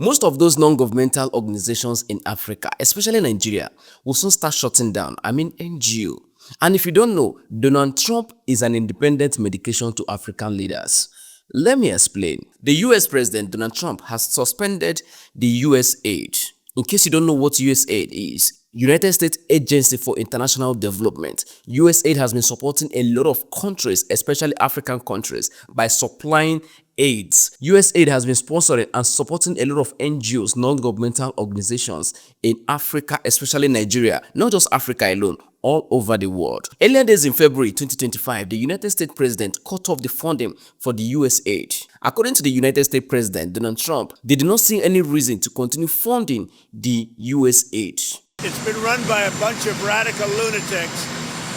Most of those non-governmental organizations in Africa, especially Nigeria, will soon start shutting down. I mean NGO. And if you don't know, Donald Trump is an independent medication to African leaders. Let me explain. The US President Donald Trump has suspended the USAID. In case you don't know what USAID is, United States Agency for International Development. USAID has been supporting a lot of countries, especially African countries, by supplying aids. USAID has been sponsoring and supporting a lot of NGOs, non-governmental organizations in Africa, especially Nigeria, not just Africa alone, all over the world. Earlier days in February 2025, the United States President cut off the funding for the USAID. According to the United States President Donald Trump, they did not see any reason to continue funding the USAID. It's been run by a bunch of radical lunatics,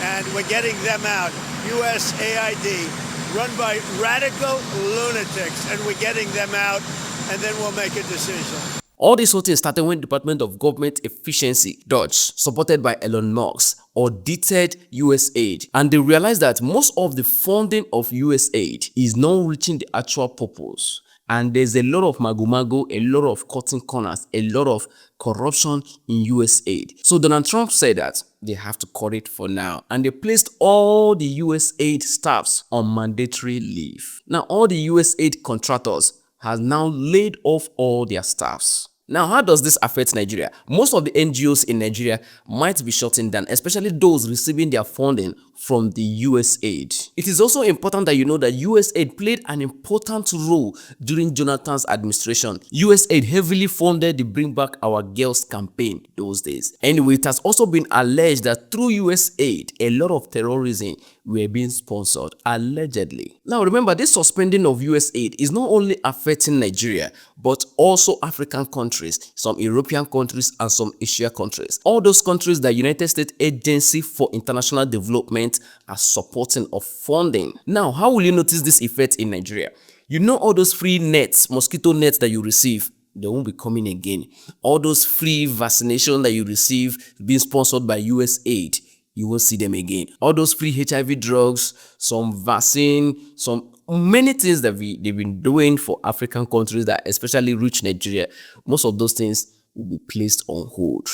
and we're getting them out. USAID, run by radical lunatics, and we're getting them out, and then we'll make a decision. All this whole thing started when Department of Government Efficiency, Dutch, supported by Elon Musk, audited USAID, and they realized that most of the funding of USAID is not reaching the actual purpose. And there's a lot of mago-mago, a lot of cutting corners, a lot of corruption in USAID. So Donald Trump said that they have to cut it for now. And they placed all the USAID staffs on mandatory leave. Now all the USAID contractors have now laid off all their staffs. Now, how does this affect Nigeria? Most of the NGOs in Nigeria might be shutting down, especially those receiving their funding from the USAID. It is also important that you know that USAID played an important role during Jonathan's administration. USAID heavily funded the Bring Back Our Girls campaign those days. Anyway, it has also been alleged that through USAID, a lot of terrorism were being sponsored, allegedly. Now, remember, this suspending of USAID is not only affecting Nigeria, but also African countries, some European countries, and some Asia countries. All those countries that United States Agency for International Development are supporting or funding. Now, how will you notice this effect in Nigeria? You know all those free nets, mosquito nets that you receive, they won't be coming again. All those free vaccination that you receive being sponsored by USAID, you won't see them again. All those free HIV drugs, some vaccine, some many things that they've been doing for African countries that especially reach Nigeria, most of those things will be placed on hold.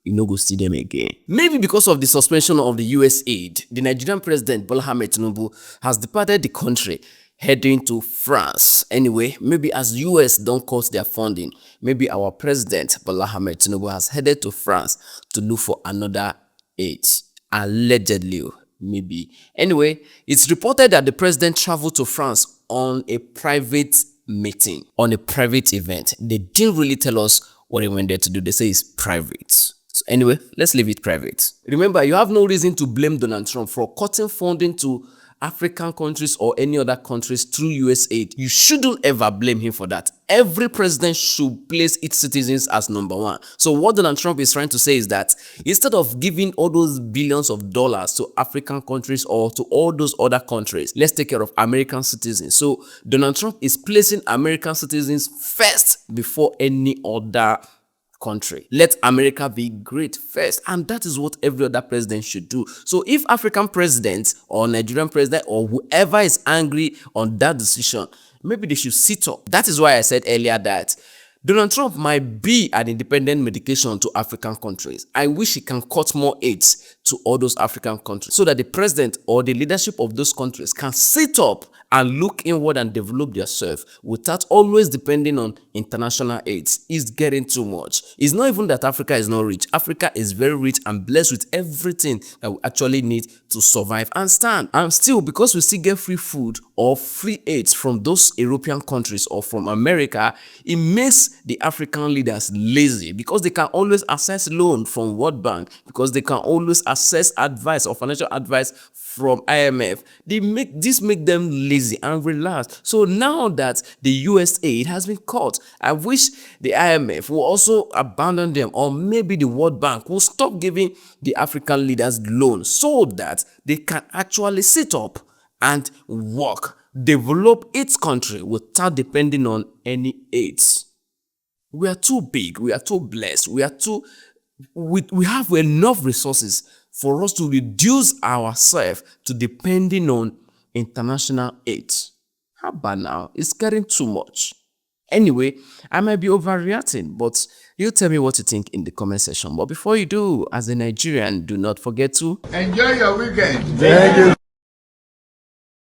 You no go see them again. Maybe because of the suspension of the USAID, the Nigerian president Bola Ahmed Tinubu has departed the country, heading to France. Anyway, maybe as US don't cut their funding, maybe our president Bola Ahmed Tinubu has headed to France to look for another aid. Allegedly, maybe. Anyway, it's reported that the president traveled to France on a private meeting, on a private event. They didn't really tell us what he went there to do. They say it's private. So anyway, let's leave it private. Remember, you have no reason to blame Donald Trump for cutting funding to African countries or any other countries through USAID. You shouldn't ever blame him for that. Every president should place its citizens as number one. So what Donald Trump is trying to say is that instead of giving all those billions of dollars to African countries or to all those other countries, let's take care of American citizens. So Donald Trump is placing American citizens first before any other country. Let America be great first, and that is what every other president should do. So if African president or Nigerian president or whoever is angry on that decision, maybe they should sit up. That is why I said earlier that Donald Trump might be an independent medication to African countries. I wish he can cut more aids to all those African countries so that the president or the leadership of those countries can sit up and look inward and develop themselves without always depending on international aids. It's getting too much. It's not even that Africa is not rich. Africa is very rich and blessed with everything that we actually need to survive and stand. And still, because we still get free food or free aids from those European countries or from America, it makes the African leaders lazy because they can always access loan from World Bank, because they can always access advice or financial advice from IMF. This make them lazy and relaxed. So now that the USAID has been cut, I wish the IMF will also abandon them, or maybe the World Bank will stop giving the African leaders loans so that they can actually sit up and work, develop its country without depending on any aids. We are too big, we are too blessed, we have enough resources for us to reduce ourselves to depending on international aid. How about now? It's getting too much. Anyway, I might be overreacting, but you tell me what you think in the comment section. But before you do, as a Nigerian, do not forget to enjoy your weekend. Thank you.